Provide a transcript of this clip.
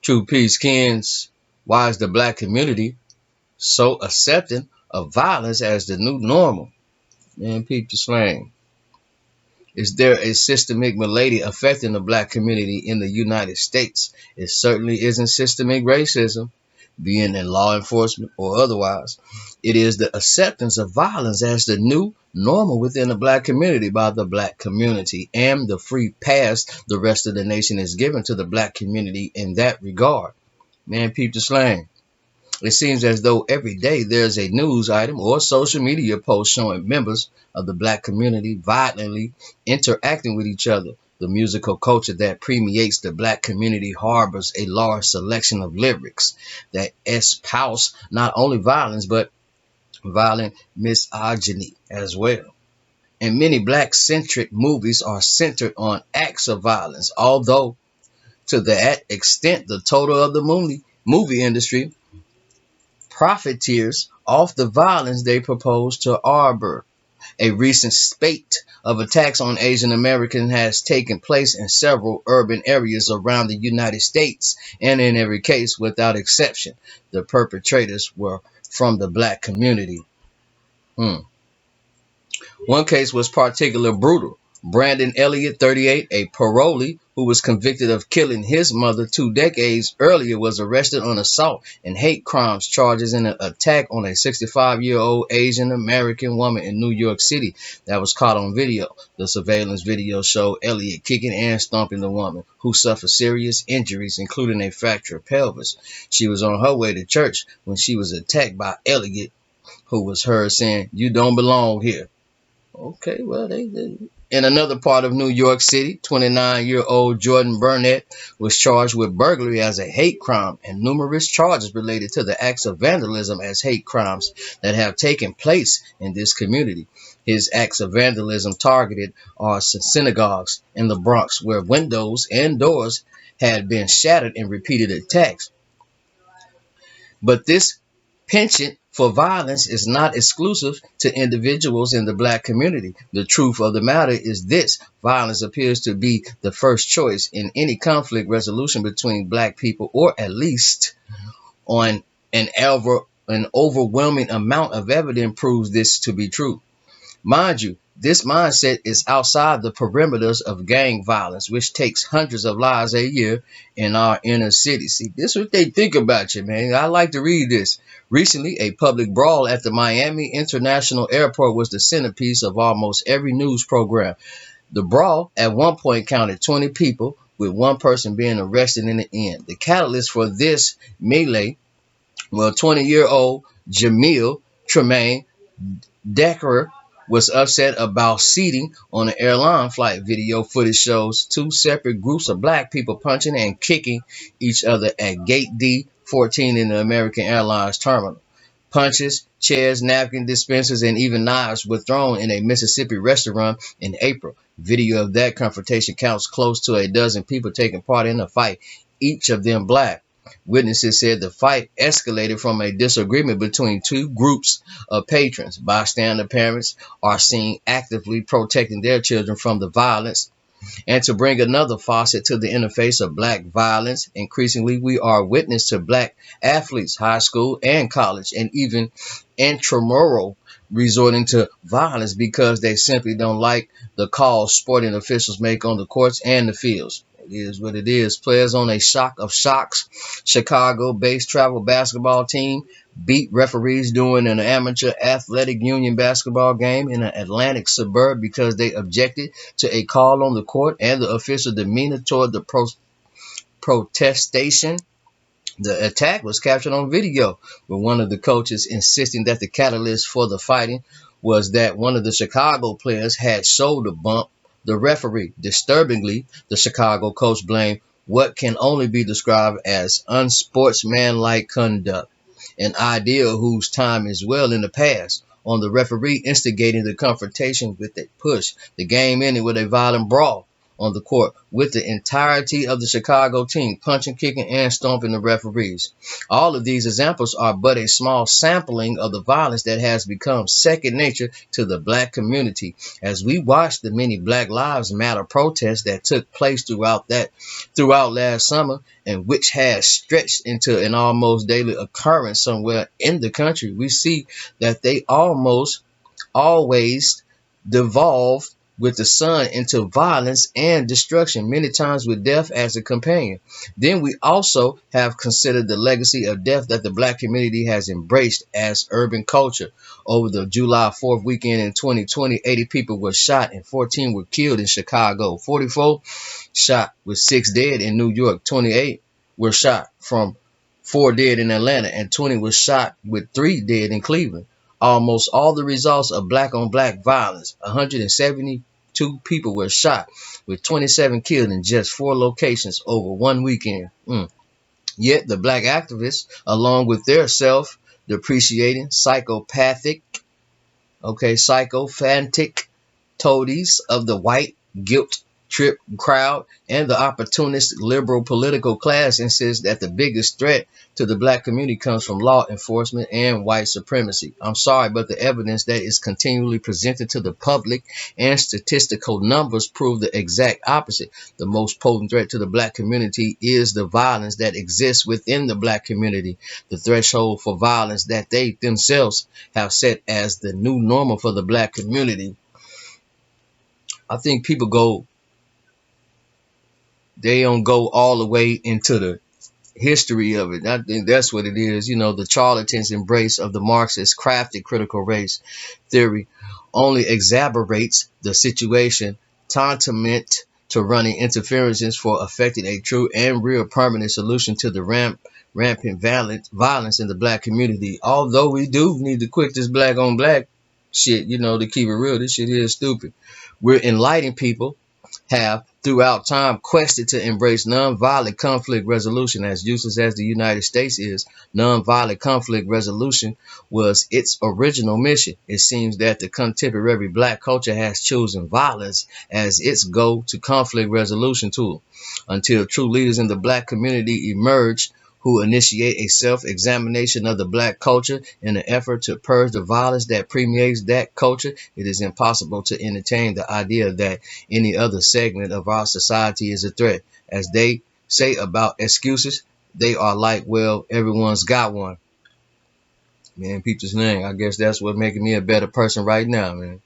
True peace, Kens. Why is the black community so accepting of violence as the new normal? Man, peep the slang. Is there a systemic malady affecting the black community in the United States? It certainly isn't systemic racism, being in law enforcement or otherwise. It is the acceptance of violence as the new normal within the black community by the black community and the free pass the rest of the nation is given to the black community in that regard. Man, peep the slang. It seems as though every day there's a news item or social media post showing members of the black community violently interacting with each other. The musical culture that permeates the black community harbors a large selection of lyrics that espouse not only violence but violent misogyny as well. And many black centric movies are centered on acts of violence, although to that extent the total of the movie industry profiteers off the violence they propose to arbor. A recent spate of attacks on Asian Americans has taken place in several urban areas around the United States, and in every case, without exception, the perpetrators were from the black community. Hmm. One case was particularly brutal. Brandon Elliott, 38, a parolee who was convicted of killing his mother 2 decades earlier, was arrested on assault and hate crimes charges in an attack on a 65-year-old Asian American woman in New York City that was caught on video. The surveillance video showed Elliott kicking and stomping the woman, who suffered serious injuries, including a fractured pelvis. She was on her way to church when she was attacked by Elliott, who was heard saying, "You don't belong here." Okay, well, they in another part of New York City, 29-year-old Jordan Burnett was charged with burglary as a hate crime and numerous charges related to the acts of vandalism as hate crimes that have taken place in this community. His acts of vandalism targeted are synagogues in the Bronx, where windows and doors had been shattered in repeated attacks. But this penchant for violence is not exclusive to individuals in the black community. The truth of the matter is this: violence appears to be the first choice in any conflict resolution between black people, or at least on an overwhelming amount of evidence proves this to be true. Mind you, this mindset is outside the perimeters of gang violence, which takes hundreds of lives a year in our inner city. See, this is what they think about you, man. I like to read this. Recently, a public brawl at the Miami International Airport was the centerpiece of almost every news program. The brawl at one point counted 20 people, with one person being arrested in the end. The catalyst for this melee, well, 20-year-old Jamil Tremaine Decker was upset about seating on an airline flight. Video footage shows two separate groups of black people punching and kicking each other at Gate D14 in the American Airlines terminal. Punches, chairs, napkin dispensers, and even knives were thrown in a Mississippi restaurant in April. Video of that confrontation counts close to a dozen people taking part in the fight, each of them black. Witnesses said the fight escalated from a disagreement between two groups of patrons. Bystander parents are seen actively protecting their children from the violence. And to bring another facet to the interface of black violence, increasingly we are witness to black athletes, high school and college, and even intramural, resorting to violence because they simply don't like the calls sporting officials make on the courts and the fields. It is what it is. Players on a shock of shocks, Chicago-based travel basketball team beat referees during an amateur athletic union basketball game in an Atlantic suburb because they objected to a call on the court and the official demeanor toward the protestation. The attack was captured on video, with one of the coaches insisting that the catalyst for the fighting was that one of the Chicago players had shoulder bumped the referee. Disturbingly, the Chicago coach blamed what can only be described as unsportsmanlike conduct, an idea whose time is well in the past, on the referee instigating the confrontation with a push. The game ended with a violent brawl, on the court with the entirety of the Chicago team punching, kicking, and stomping the referees. All of these examples are but a small sampling of the violence that has become second nature to the black community. As we watch the many Black Lives Matter protests that took place throughout last summer, and which has stretched into an almost daily occurrence somewhere in the country, we see that they almost always devolved with the sun into violence and destruction, many times with death as a companion. Then we also have considered the legacy of death that the black community has embraced as urban culture. Over the July 4th weekend in 2020, 80 people were shot and 14 were killed in Chicago, 44 shot with 6 dead in New York, 28 were shot from 4 dead in Atlanta, and 20 were shot with 3 dead in Cleveland. Almost all the results of black on black violence. 172 people were shot, with 27 killed in just 4 locations over one weekend. Yet the black activists, along with their self-depreciating, sycophantic toadies of the white guilt trip crowd and the opportunistic liberal political class, insist that the biggest threat to the black community comes from law enforcement and white supremacy. I'm sorry, but the evidence that is continually presented to the public and statistical numbers prove the exact opposite. The most potent threat to the black community is the violence that exists within the black community, the threshold for violence that they themselves have set as the new normal for the black community. I think they don't go all the way into the history of it. I think that's what it is. The charlatans' embrace of the Marxist crafted critical race theory only exacerbates the situation, tantamount to running interferences for affecting a true and real permanent solution to the rampant violence in the black community. Although we do need to quit this black on black shit, to keep it real, this shit is stupid. We're enlightening people have throughout time quested to embrace nonviolent conflict resolution. As useless as the United States is, nonviolent conflict resolution was its original mission. It seems that the contemporary black culture has chosen violence as its go-to conflict resolution tool. Until true leaders in the black community emerge who initiate a self-examination of the black culture in an effort to purge the violence that permeates that culture, it is impossible to entertain the idea that any other segment of our society is a threat. As they say about excuses, they are like, well, everyone's got one. Man, peep this name. I guess that's what making me a better person right now, man.